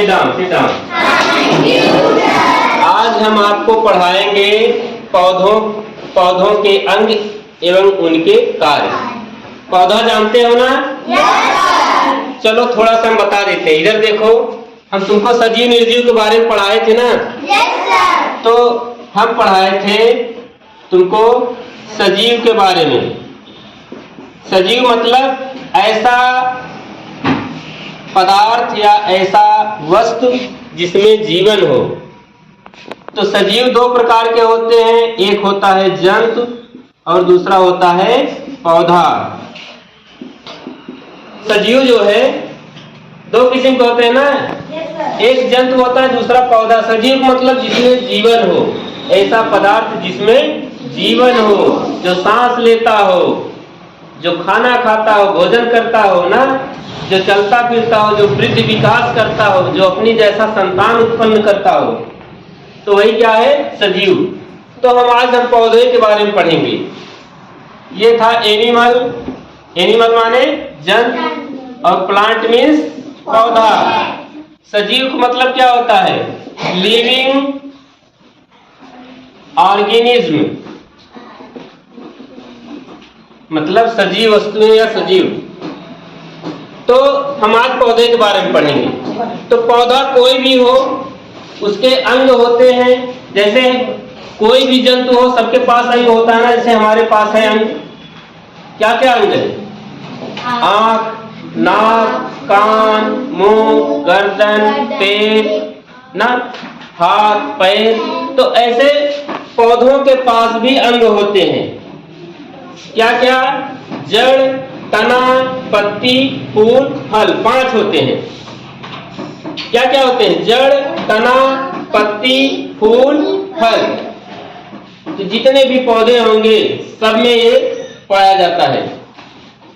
Sit down sit down. आज हम आपको पढ़ाएंगे पौधों के अंग एवं उनके कार्य। पौधा जानते हो ना? चलो थोड़ा सा हम बता देते हैं। इधर देखो, हम तुमको सजीव निर्जीव के बारे में पढ़ाए थे ना? तो हम पढ़ाए थे तुमको सजीव के बारे में। सजीव मतलब ऐसा पदार्थ या ऐसा वस्तु जिसमें जीवन हो। तो सजीव दो प्रकार के होते हैं, एक होता है जंतु और दूसरा होता है पौधा। सजीव जो है दो किस्म के होते हैं ना, एक जंतु होता है, दूसरा पौधा। सजीव मतलब जिसमें जीवन हो, ऐसा पदार्थ जिसमें जीवन हो, जो सांस लेता हो, जो खाना खाता हो, भोजन करता हो ना, जो चलता फिरता हो, जो वृद्धि विकास करता हो, जो अपनी जैसा संतान उत्पन्न करता हो, तो वही क्या है? सजीव। तो आज हम पौधे के बारे में पढ़ेंगे। ये था एनिमल, एनिमल माने जंतु, और प्लांट मीन्स पौधा। सजीव का मतलब क्या होता है? लिविंग ऑर्गेनिज्म, मतलब सजीव वस्तुएं या सजीव। तो हम आज पौधे के बारे में पढ़ेंगे। तो पौधा कोई भी हो, उसके अंग होते हैं। जैसे कोई भी जंतु हो, सबके पास अंग होता है ना, जैसे हमारे पास है अंग। क्या क्या अंग है? आंख, नाक, कान, मुंह, गर्दन, पेट ना, हाथ, पैर। तो ऐसे पौधों के पास भी अंग होते हैं। क्या क्या? जड़, तना, पत्ती, फूल, फल, 5 होते हैं। क्या क्या होते हैं? जड़, तना, पत्ती, फूल, फल। तो जितने भी पौधे होंगे सब में ये पाया जाता है।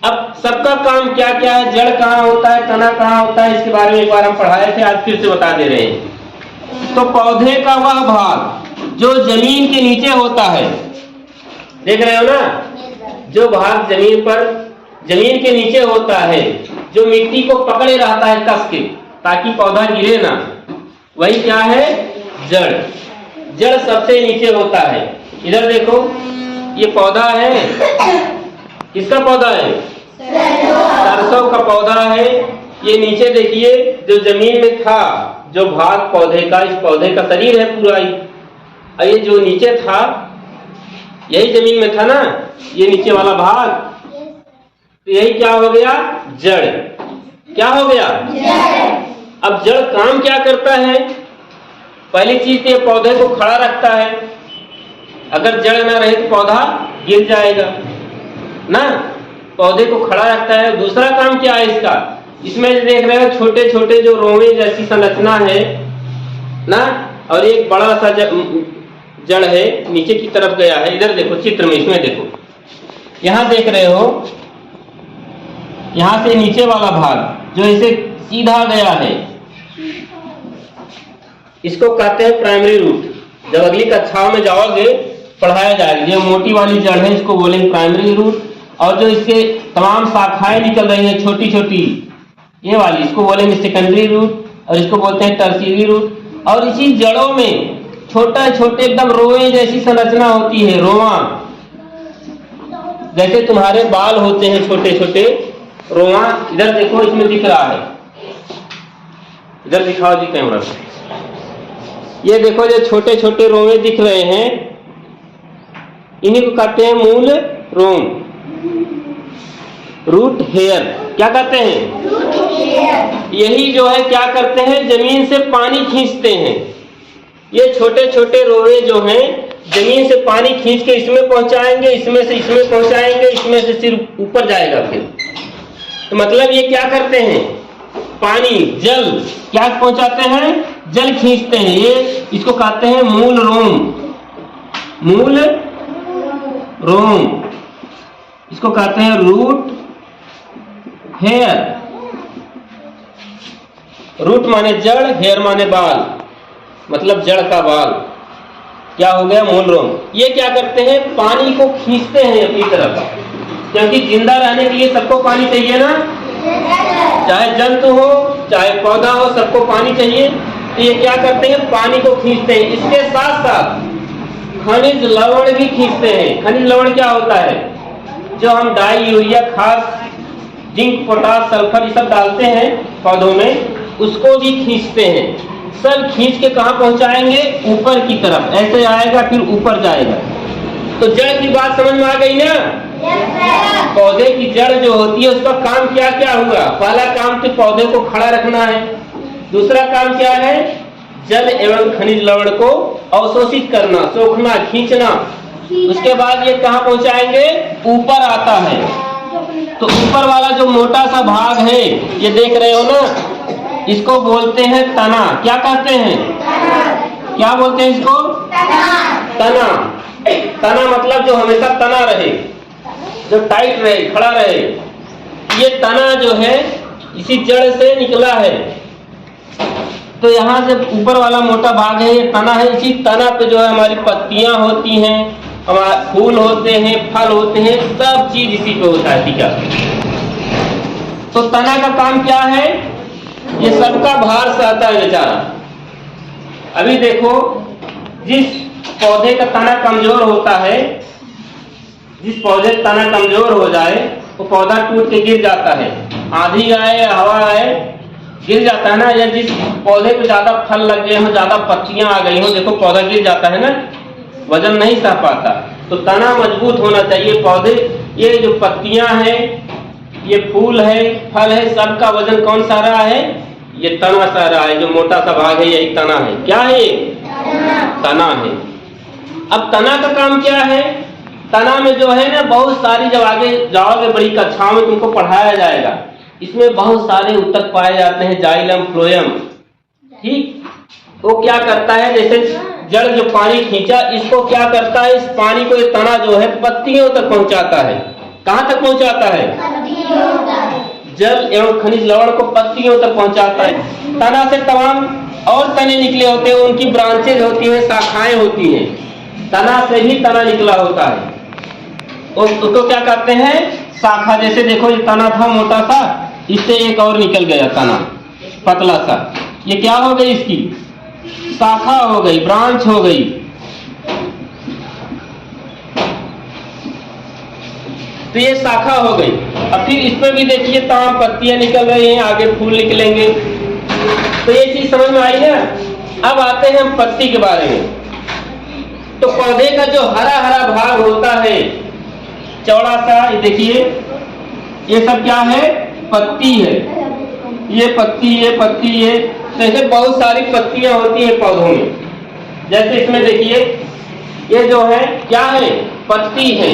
अब सबका काम क्या क्या है? जड़ कहाँ होता है, तना कहाँ होता है, इसके बारे में एक बार हम पढ़ाए थे, आज फिर से बता दे रहे हैं। तो पौधे का वह भाग जो जमीन के नीचे होता है, देख रहे हो ना, जो भाग जमीन के नीचे होता है, जो मिट्टी को पकड़े रहता है कस के, ताकि पौधा गिरे ना, वही क्या है? जड़। जड़ सबसे नीचे होता है। इधर देखो, ये पौधा है, किसका पौधा है? सरसों का पौधा है। ये नीचे देखिए, जो जमीन में था, जो भाग पौधे का, इस पौधे का शरीर है पूरा ही, और ये जो नीचे था, यही जमीन में था ना, ये नीचे वाला भाग, तो यही क्या हो गया? जड़। क्या हो गया? जड़। अब जड़ काम क्या करता है? पहली चीज तो ये पौधे को खड़ा रखता है। अगर जड़ ना रहे तो पौधा गिर जाएगा ना, पौधे को खड़ा रखता है। दूसरा काम क्या है इसका? इसमें देख रहे हो छोटे छोटे जो रोवे जैसी संरचना है ना, और एक बड़ा सा जड़ है, नीचे की तरफ गया है। इधर देखो चित्र में, इसमें देखो, यहां देख रहे हो, यहां से नीचे वाला भाग जो इसे सीधा गया है, इसको कहते हैं प्राइमरी रूट। जब अगली कक्षाओं में जाओगे पढ़ाया जाएगा। जो मोटी वाली जड़ है इसको बोलेंगे प्राइमरी रूट, और जो इसके तमाम शाखाएं निकल रही है छोटी छोटी, ये वाली, इसको बोलेंगे सेकेंडरी रूट, और इसको बोलते हैं टर्शियरी रूट। और इसी जड़ों में छोटे छोटे एकदम रोए जैसी संरचना होती है, रोआ, जैसे तुम्हारे बाल होते हैं छोटे छोटे रोआ। इधर देखो, इसमें दिख रहा है, इधर दिखाओ जी कैमरा। ये देखो, जो छोटे छोटे रोए दिख रहे हैं, इन्हीं को कहते हैं मूल रोम, रूट हेयर। क्या कहते हैं? Root hair. यही जो है क्या करते हैं? जमीन से पानी खींचते हैं। ये छोटे छोटे रोए जो हैं जमीन से पानी खींच के इसमें पहुंचाएंगे, इसमें से इसमें पहुंचाएंगे, इसमें से सिर्फ ऊपर जाएगा फिर। तो मतलब ये क्या करते हैं? पानी, जल क्या पहुंचाते हैं? जल खींचते हैं। ये इसको कहते हैं मूल रोम, मूल रोम, इसको कहते हैं रूट हेयर। रूट माने जड़, हेयर माने बाल, मतलब जड़ का बाल। क्या हो गया? मूल रोम। ये क्या करते हैं? पानी को खींचते हैं अपनी तरफ, क्योंकि जिंदा रहने के लिए सबको पानी चाहिए ना, चाहे जंतु हो चाहे पौधा हो, सबको पानी चाहिए। तो ये क्या करते हैं, पानी को खींचते हैं। इसके साथ साथ खनिज लवण भी खींचते हैं। खनिज लवण क्या होता है, जो हम डाई, यूरिया, खाद, जिंक, पोटास, सल्फर ये सब डालते हैं पौधों में, उसको भी खींचते हैं। सब खींच के कहाँ पहुंचाएंगे, ऊपर की तरफ। ऐसे आएगा फिर ऊपर जाएगा। तो जड़ की बात समझ में आ गई ना? पौधे की जड़ जो होती है उसका काम क्या क्या हुआ। पहला काम तो पौधे को खड़ा रखना है। दूसरा काम क्या है, जल एवं खनिज लवण को अवशोषित करना, सोखना, खींचना। उसके बाद ये कहाँ पहुंचाएंगे, ऊपर आता है। तो ऊपर वाला जो मोटा सा भाग है, ये देख रहे हो ना, इसको बोलते हैं तना। क्या कहते हैं, क्या बोलते हैं इसको, तना। तना मतलब जो हमेशा तना रहे, जो टाइट रहे, खड़ा रहे। ये तना जो है इसी जड़ से निकला है। तो यहाँ से ऊपर वाला मोटा भाग है, ये तना है। इसी तना पे जो है हमारी पत्तियां होती हैं, हमारे फूल होते हैं, फल होते हैं, सब चीज इसी पे होता है। ठीक है, तो तना का काम क्या है, ये सबका भार सहता है बेचारा। अभी देखो, जिस पौधे का तना कमजोर होता है, जिस पौधे का तना कमजोर हो जाए वो पौधा टूट के गिर जाता है। आंधी आए, हवा आए, गिर जाता है ना। या जिस पौधे पे ज्यादा फल लग गए हो, ज्यादा पत्तियां आ गई हो, देखो पौधा गिर जाता है ना, वजन नहीं सह पाता। तो तना मजबूत होना चाहिए। पौधे, ये जो पत्तियां हैं, ये फूल है, फल है, सबका वजन कौन सा रहा है, ये तना सा रहा है। जो मोटा सा भाग है यही तना है। क्या है ये, तना है। अब तना का काम क्या है, तना में जो है ना बहुत सारी, जब आगे जाओगे बड़ी कक्षाओं में तुमको पढ़ाया जाएगा, इसमें बहुत सारे ऊतक पाए जाते हैं, जाइलम, फ्लोएम। ठीक, वो क्या करता है, जैसे जड़ जो पानी खींचा, इसको क्या करता है, इस पानी को ये तना जो है पत्तियों तक पहुंचाता है। कहां तक पहुंचाता है, जल एवं खनिज लवण को पत्तियों तक पहुंचाता है। तना से तमाम और तने निकले होते हैं, उनकी ब्रांचेज होती हैं, शाखाएं होती हैं। तना से ही तना निकला होता है, उसको क्या कहते हैं, शाखा। जैसे देखो ये तना था मोटा सा, इससे एक और निकल गया तना पतला सा, ये क्या हो गई, इसकी शाखा हो गई, ब्रांच हो गई। तो ये शाखा हो गई। अब फिर इस पर भी देखिए तमाम पत्तियां निकल रही हैं, आगे फूल निकलेंगे। तो ये चीज समझ में आई ना। अब आते हैं हम पत्ती के बारे में। तो पौधे का जो हरा हरा भाग होता है, चौड़ा सा, ये देखिए, ये सब क्या है, पत्ती है। ये पत्ती, ये पत्ती, ये जैसे बहुत सारी पत्तियां होती हैं पौधों में। जैसे इसमें देखिए, ये जो है क्या है, पत्ती है।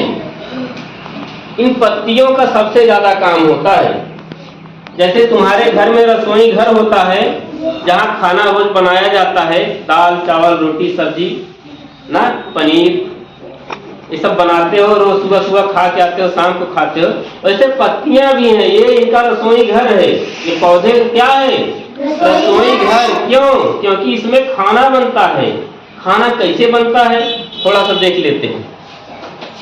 इन पत्तियों का सबसे ज्यादा काम होता है। जैसे तुम्हारे घर में रसोई घर होता है, जहाँ खाना रोज बनाया जाता है, दाल, चावल, रोटी, सब्जी ना, पनीर, ये सब बनाते हो, रोज सुबह सुबह खा के आते हो, शाम को खाते हो। वैसे पत्तियां भी हैं, ये इनका रसोई घर है। ये पौधे क्या है, रसोई घर। क्यों, क्योंकि इसमें खाना बनता है। खाना कैसे बनता है, थोड़ा सा देख लेते हैं।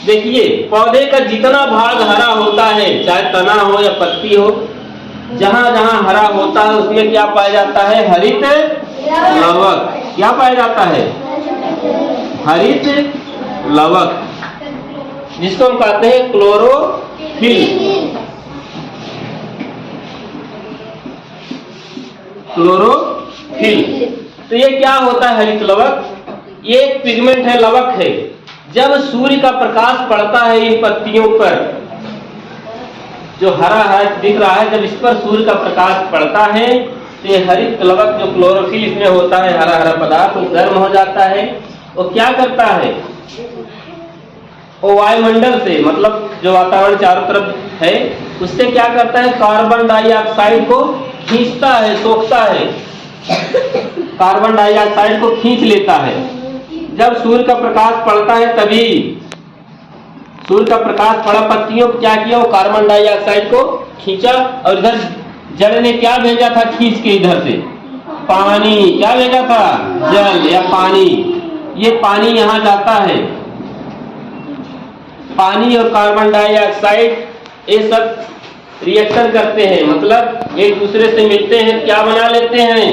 देखिए, पौधे का जितना भाग हरा होता है, चाहे तना हो या पत्ती हो, जहां जहां हरा होता है उसमें क्या पाया जाता है, हरित लवक। क्या पाया जाता है, हरित लवक, जिसको हम कहते हैं क्लोरोफिल। क्लोरोफिल। तो ये क्या होता है हरित लवक, ये एक पिगमेंट है, लवक है। जब सूर्य का प्रकाश पड़ता है इन पत्तियों पर, जो हरा हरा दिख रहा है, जब इस पर सूर्य का प्रकाश पड़ता है तो ये हरित लवक, जो क्लोरोफिल इसमें होता है, हरा हरा पदार्थ, वो गर्म हो जाता है। वो क्या करता है, वो वायुमंडल से, मतलब जो वातावरण चारों तरफ है, उससे क्या करता है, कार्बन डाइऑक्साइड को खींचता है, सोखता है। कार्बन डाइऑक्साइड को खींच लेता है। जब सूर्य का प्रकाश पड़ता है, तभी सूर्य का प्रकाश पड़ा, पत्तियों को क्या किया, वो कार्बन डाइऑक्साइड को खींचा, और इधर जड़ ने क्या भेजा था खींच के, इधर से पानी। क्या भेजा था, जल या पानी। ये पानी यहां जाता है। पानी और कार्बन डाइऑक्साइड ये सब रिएक्शन करते हैं, मतलब एक दूसरे से मिलते हैं, क्या बना लेते हैं,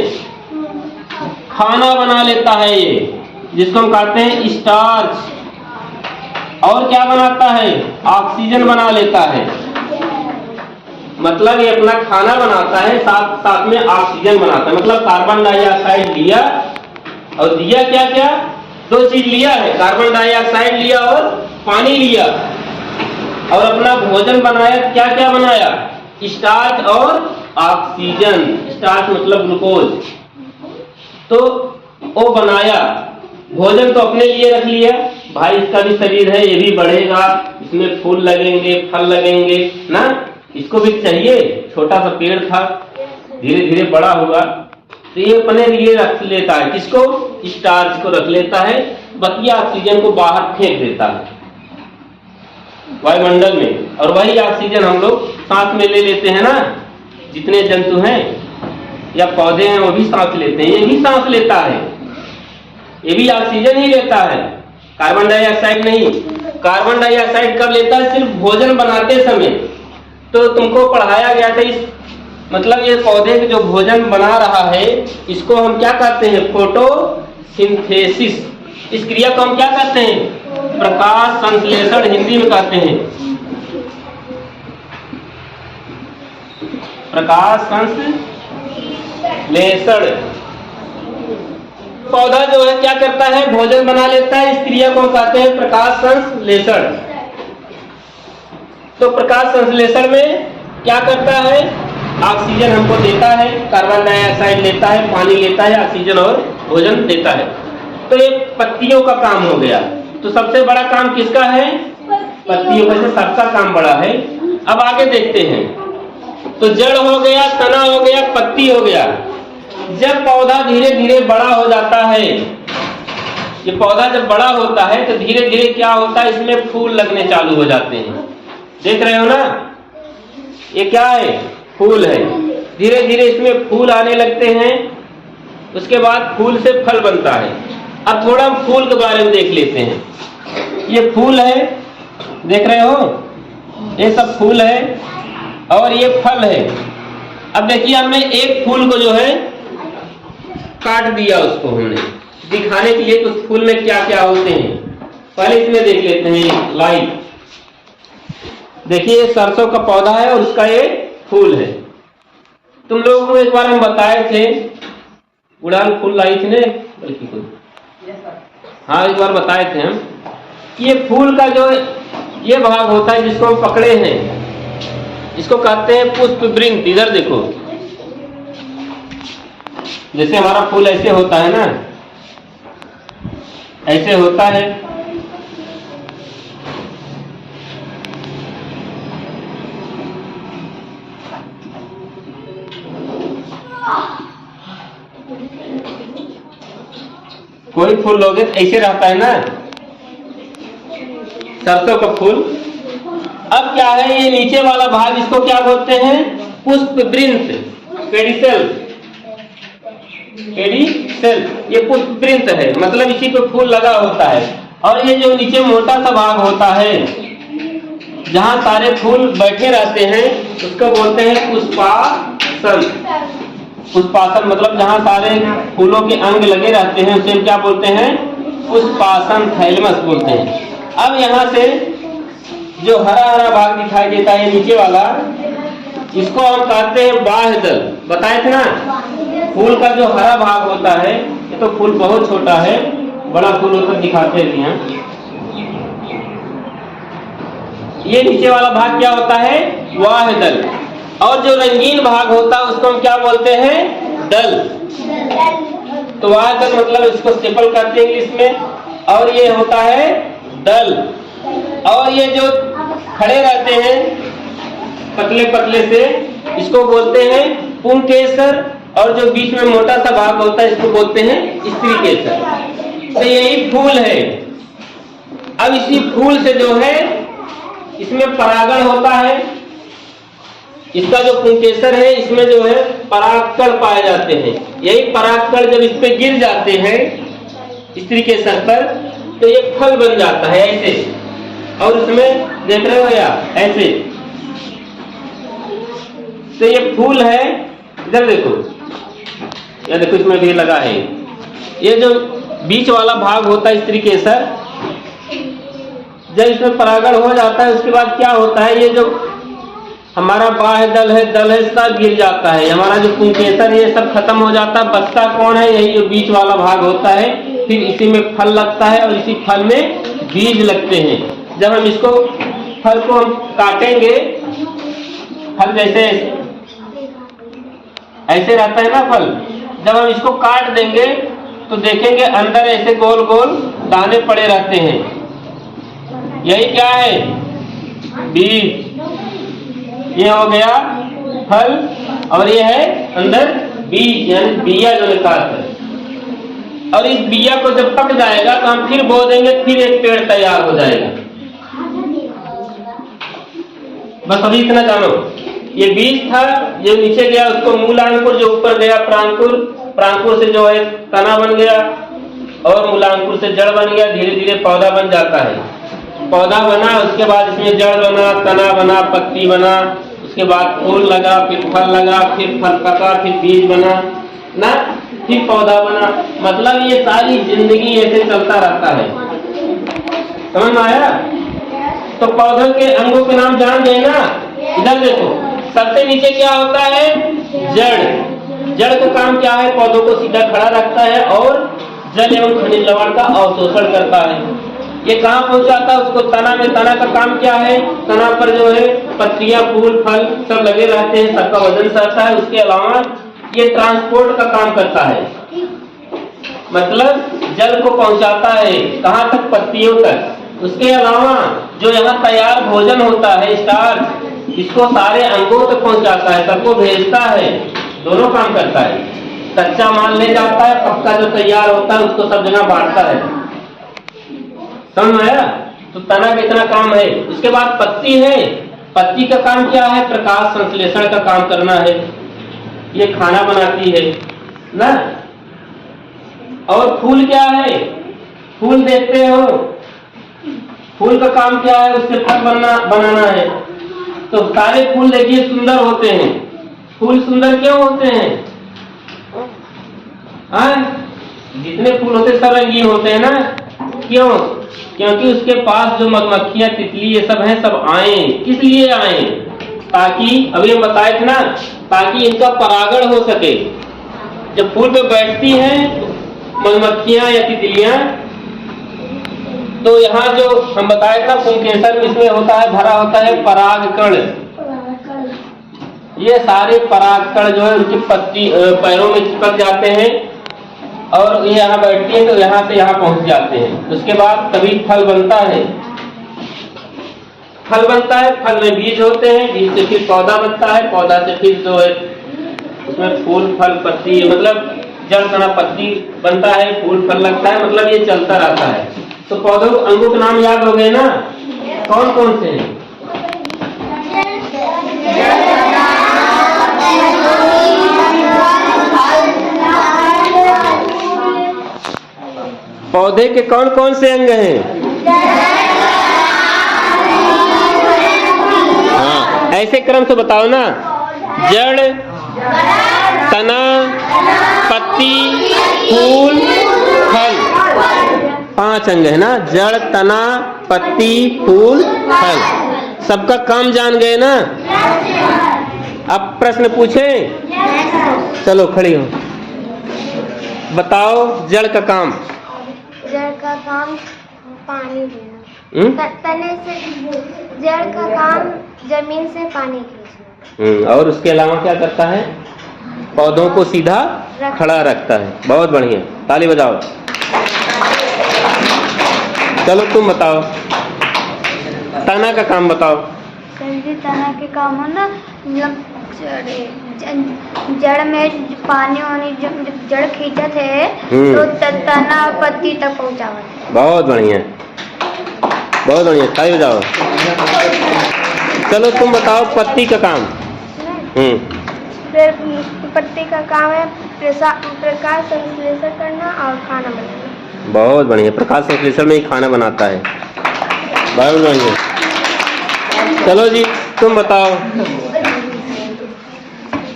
खाना बना लेता है ये, जिसको हम कहते हैं स्टार्च। और क्या बनाता है, ऑक्सीजन बना लेता है, मतलब ये अपना खाना बनाता है, साथ साथ में ऑक्सीजन बनाता है। मतलब कार्बन डाइऑक्साइड लिया और दिया क्या क्या, दो चीज लिया है, कार्बन डाइऑक्साइड लिया और पानी लिया, और अपना भोजन बनाया। क्या क्या बनाया, स्टार्च और ऑक्सीजन। स्टार्च मतलब ग्लूकोज, तो वो बनाया। भोजन तो अपने लिए रख लिया, भाई इसका भी शरीर है, ये भी बढ़ेगा, इसमें फूल लगेंगे, फल लगेंगे ना, इसको भी चाहिए। छोटा सा पेड़ था, धीरे धीरे बड़ा हुआ, तो ये अपने लिए रख लेता है, किसको, स्टार्च को रख लेता है, बाकी ऑक्सीजन को बाहर फेंक देता है वायुमंडल में। और वही ऑक्सीजन हम लोग सांस में ले लेते हैं ना, जितने जंतु हैं या पौधे हैं वो भी सांस लेते हैं, ये भी सांस लेता है, ये भी ऑक्सीजन ही लेता है, कार्बन डाइऑक्साइड नहीं। कार्बन डाइऑक्साइड कब लेता है, सिर्फ भोजन बनाते समय। तो तुमको पढ़ाया गया था, इस मतलब ये पौधे जो भोजन बना रहा है, इसको हम क्या कहते हैं, फोटोसिंथेसिस। इस क्रिया को हम क्या कहते हैं, प्रकाश संश्लेषण हिंदी में कहते हैं, प्रकाश संश्लेषण। पौधा जो है क्या करता है, भोजन बना लेता है, इस क्रिया को हम कहते हैं प्रकाश संश्लेषण। तो प्रकाश संश्लेषण में क्या करता है, ऑक्सीजन हमको देता है, कार्बन डाइऑक्साइड लेता है, पानी लेता है, ऑक्सीजन और भोजन देता है। तो ये पत्तियों का काम हो गया। तो सबसे बड़ा काम किसका है, पत्तियों में से सबका काम बड़ा है। अब आगे देखते हैं, तो जड़ हो गया, तना हो गया, पत्ती हो गया। जब पौधा धीरे धीरे बड़ा हो जाता है, ये पौधा जब बड़ा होता है तो धीरे धीरे क्या होता है, इसमें फूल लगने चालू हो जाते हैं। देख रहे हो ना, ये क्या है, फूल है। धीरे धीरे इसमें फूल आने लगते हैं, उसके बाद फूल से फल बनता है। अब थोड़ा हम फूल के बारे में देख लेते हैं। ये फूल है, देख रहे हो, ये सब फूल है और ये फल है। अब देखिए, हमने एक फूल को जो है काट दिया, उसको हमने दिखाने के लिए कि उस फूल में क्या क्या होते हैं। पहले इसमें देख लेते हैं लाइट। देखिए, सरसों का पौधा है और उसका ये फूल है। तुम लोगों को एक बार हम बताए थे, उड़ान फूल लाई थी ना, बल्कि कुछ, हाँ एक बार बताए थे हम, ये फूल का जो ये भाग होता है जिसको हम पकड़े हैं, इसको कहते हैं पुष्प वृंत। इधर देखो, जैसे हमारा फूल ऐसे होता है ना, ऐसे होता है, कोई फूल लोगे ऐसे रहता है ना, सरसों का फूल। अब क्या है, ये नीचे वाला भाग, इसको क्या बोलते हैं, पुष्प वृंत, पेडिसेल। पेडिसेल ये पुष्प वृंत है, मतलब इसी पे फूल लगा होता है। और ये जो नीचे मोटा सा भाग होता है, जहां सारे फूल बैठे रहते हैं, उसको बोलते हैं पुष्पासन। पुष्पासन मतलब जहां सारे फूलों के अंग लगे रहते हैं, उसे क्या बोलते हैं, पुष्पासन, थैलेमस बोलते हैं। अब यहाँ से जो हरा हरा भाग दिखाई देता है नीचे वाला, इसको हम कहते हैं बाह्य दल। बताए थे ना, फूल का जो हरा भाग होता है, ये तो फूल बहुत छोटा है, बड़ा फूल होकर दिखाते हैं। ये नीचे वाला भाग क्या होता है, बाह्य दल। और जो रंगीन भाग होता है उसको हम क्या बोलते हैं, दल। तो बाह्य दल मतलब इसको सेपल कहते हैं इंग्लिश में, और ये होता है दल। और ये जो खड़े रहते हैं पतले पतले से, इसको बोलते हैं पुंकेसर। और जो बीच में मोटा सा भाग होता है, इसको बोलते हैं स्त्रीकेसर। तो यही फूल है। अब इसी फूल से जो है, इसमें परागण होता है। इसका जो पुंकेसर है, इसमें जो है परागकण पाए जाते हैं। यही परागकण जब इस पे गिर जाते हैं स्त्रीकेसर पर, तो ये फल बन जाता है ऐसे। और उसमें देख रहे हो या ऐसे, तो ये फूल है, इधर देखो, ये देखो इसमें भी लगा है। ये जो बीच वाला भाग होता है स्त्री केसर, जब इसमें परागण हो जाता है उसके बाद क्या होता है, ये जो हमारा बाह्य दल है सब गिर जाता है, हमारा जो पुंकेसर ये सब खत्म हो जाता है। बचता कौन है, यही जो बीच वाला भाग होता है। फिर इसी में फल लगता है और इसी फल में बीज लगते हैं। जब हम इसको फल को हम काटेंगे, फल जैसे ऐसे रहता है ना फल, जब हम इसको काट देंगे तो देखेंगे अंदर ऐसे गोल गोल दाने पड़े रहते हैं। यही क्या है, बीज। ये हो गया फल और ये है अंदर बीज, यानी बिया जो निकालते हैं। और इस बिया को जब पक जाएगा तो हम फिर बो देंगे, फिर एक पेड़ तैयार हो जाएगा। बस अभी इतना जानो, ये बीज था, ये नीचे गया, उसको मूलांकुर, जो ऊपर गया प्रांकुर, प्रांकुर से जो है तना बन गया और मूलांकुर से जड़ बन गया। धीरे धीरे पौधा बन जाता है। पौधा बना, उसके बाद इसमें जड़ बना, तना बना, पत्ती बना, उसके बाद फूल लगा, फिर फल लगा, फिर फल पका, फिर बीज बना ना, फिर पौधा बना। मतलब ये सारी जिंदगी ऐसे चलता रहता है। समझ में आया? तो पौधों के अंगों के नाम जान गए ना। इधर देखो, सबसे नीचे क्या होता है, जड़। जड़ का काम क्या है, पौधों को सीधा खड़ा रखता है और जल एवं खनिज लवण का अवशोषण करता है। ये कहाँ पहुंचाता है उसको, तना में। तना का काम क्या है, तना पर जो है पत्तियां, फूल, फल सब लगे रहते हैं, सबका वजन सहता है। उसके अलावा ये ट्रांसपोर्ट का काम करता है, मतलब जल को पहुंचाता है कहाँ तक, पत्तियों तक। उसके अलावा जो यहाँ तैयार भोजन होता है, स्टार्च, इसको सारे अंगों तक पहुंचाता है, सबको भेजता है, दोनों काम करता है। कच्चा माल ले जाता है, पक्का जो तैयार होता है उसको सब जगह बांटता है। समझ में आया? तो तना का इतना काम है। उसके बाद पत्ती है, पत्ती का काम क्या है, प्रकाश संश्लेषण का काम करना है, ये खाना बनाती है ना। और फूल क्या है, फूल देखते हो, फूल का काम क्या है, उससे फल बनाना है। तो सारे फूल देखिए सुंदर होते हैं। फूल सुंदर क्यों होते हैं, जितने फूल होते सब रंगीन होते हैं ना। क्यों? क्योंकि उसके पास जो मधुमक्खियां, तितली, ये सब हैं, सब आए। किस लिए आए, ताकि अभी हम बताए थे ना, ताकि इनका परागण हो सके। जब फूल पे बैठती हैं मधुमक्खियां या तितलियां, तो यहाँ जो हम बताए था पुंकेसर, इसमें होता है, भरा होता है परागकण। ये सारे परागकण जो है उनकी पत्ती पैरों में चिपक जाते हैं और ये यहाँ बैठती है तो यहाँ से यहाँ पहुंच जाते हैं। उसके बाद तभी फल बनता है। फल बनता है, फल में बीज होते हैं, बीज से फिर पौधा बनता है, पौधा से फिर जो है उसमें फूल, फल, पत्ती, मतलब जड़, तना, पत्ती बनता है, फूल, फल लगता है, मतलब ये चलता रहता है। तो पौधों अंगों के नाम याद हो गए ना, कौन कौन से हैं? पौधे के कौन कौन से अंग हैं? हाँ, ऐसे क्रम से बताओ ना, जड़, तना, पत्ती, फूल, फल, 5 अंग है ना। जड़, तना, पत्ती, फूल, फल, सबका काम जान गए ना। अब प्रश्न पूछे, चलो खड़ी हो, बताओ जड़ का काम। जड़ का काम पानी देना, तने से। जड़ का काम जमीन से पानी खींचना। और उसके अलावा क्या करता है, पौधों को सीधा खड़ा रखता है। बहुत बढ़िया, ताली बजाओ। चलो तुम बताओ, तना का काम बताओ। तना के काम हो ना, मतलब जड़ में पानी वानी जब जड़ खींचा थे तो तना पत्ती तक पहुँचावा। बहुत बढ़िया, बहुत बढ़िया, ताली बजाओ। चलो तुम बताओ पत्ती का काम। फिर पत्ती का काम है प्रकाश संश्लेषण करना और खाना बनाना। बहुत बढ़िया, प्रकाश संश्लेषण में ही खाना बनाता है। बहुत बढ़िया। चलो जी तुम बताओ,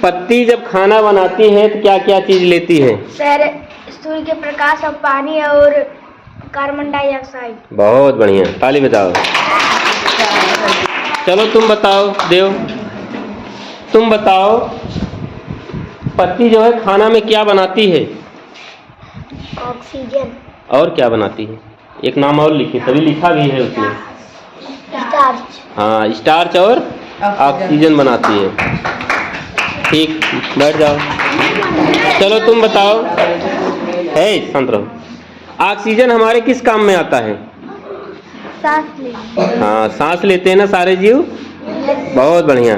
पत्ती जब खाना बनाती है तो क्या क्या चीज लेती है? सर, सूर्य के प्रकाश और पानी और कार्बन डाइऑक्साइड। बहुत बढ़िया, ताली बजाओ। चलो तुम बताओ देव, तुम बताओ पत्ती जो है खाना में क्या बनाती है? ऑक्सीजन। और क्या बनाती है? एक नाम और लिखिए, तभी लिखा भी है उसमें। स्टार्च। हाँ, स्टार्च और ऑक्सीजन बनाती है। ठीक, बैठ जाओ। चलो तुम बताओ। है शांत रहो। ऑक्सीजन हमारे किस काम में आता है? सांस लेते। हाँ, सांस लेते हैं ना सारे जीव। बहुत बढ़िया,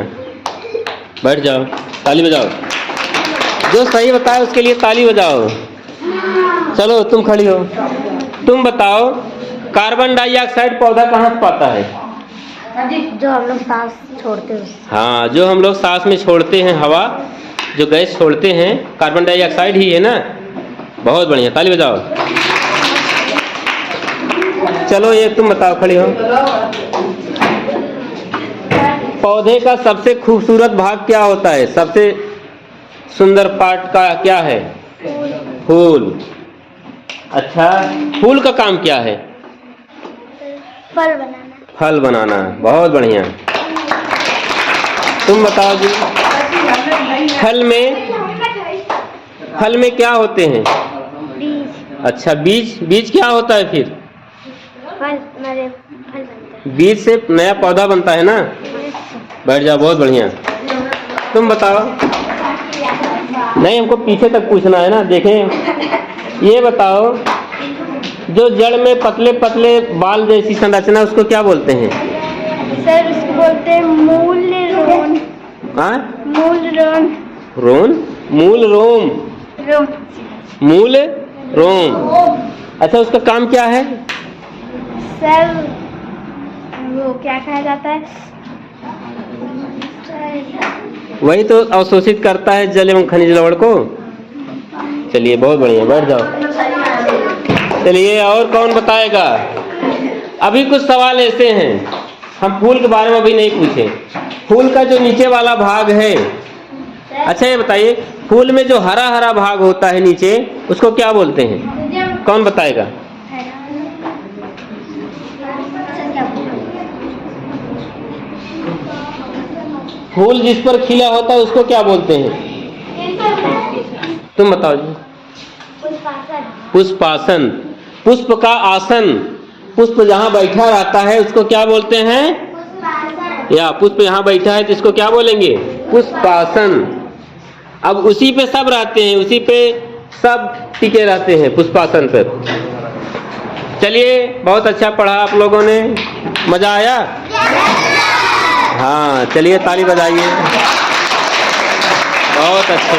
बैठ जाओ, ताली बजाओ। जो सही बताए उसके लिए ताली बजाओ। चलो तुम खड़ी हो, तुम बताओ कार्बन डाइऑक्साइड पौधा कहाँ से पाता है? जो हम लोग सांस छोड़ते हैं। हाँ, जो हम लोग सांस में छोड़ते हैं, हवा जो गैस छोड़ते हैं कार्बन डाइऑक्साइड ही है ना। बहुत बढ़िया, ताली बजाओ। चलो ये तुम बताओ, खड़ी हो। पौधे का सबसे खूबसूरत भाग क्या होता है? सबसे सुंदर पार्ट का क्या है? फूल। अच्छा, फूल का काम क्या है? फल बनाना। फल बनाना। बहुत बढ़िया, तुम बताओ जी। फल में क्या होते हैं? बीज। अच्छा, बीज क्या होता है फिर? फल बनता है। बीज से नया पौधा बनता है ना। बैठ जाओ, बहुत बढ़िया। तुम बताओ। नहीं, हमको पीछे तक पूछना है ना। देखें, ये बताओ जो जड़ में पतले पतले बाल जैसी संरचना उसको क्या बोलते हैं? सर, उसको बोलते हैं मूल रोम। हाँ, मूल रोम। रोम? मूल रोम? रोम। मूल रोम। अच्छा, उसका काम क्या है? सर, वो क्या कहा जाता है? वही तो अवशोषित करता है जल एवं खनिज लवण को। चलिए, बहुत बढ़िया, बैठ जाओ। चलिए, और कौन बताएगा? अभी कुछ सवाल ऐसे हैं, हम फूल के बारे में अभी नहीं पूछे। फूल का जो नीचे वाला भाग है, अच्छा ये बताइए, फूल में जो हरा हरा भाग होता है नीचे, उसको क्या बोलते हैं? कौन बताएगा? फूल जिस पर खिला होता है उसको क्या बोलते हैं? तुम बताओ जी। पुष्पासन। पुष्प का आसन, पुष्प जहाँ बैठा रहता है उसको क्या बोलते हैं? या पुष्प यहाँ बैठा है तो इसको क्या बोलेंगे? पुष्पासन। अब उसी पे सब रहते हैं, उसी पे सब टिके रहते हैं, पुष्पासन पर। चलिए, बहुत अच्छा पढ़ा आप लोगों ने, मजा आया? हाँ, चलिए ताली बजाइए। बहुत अच्छे।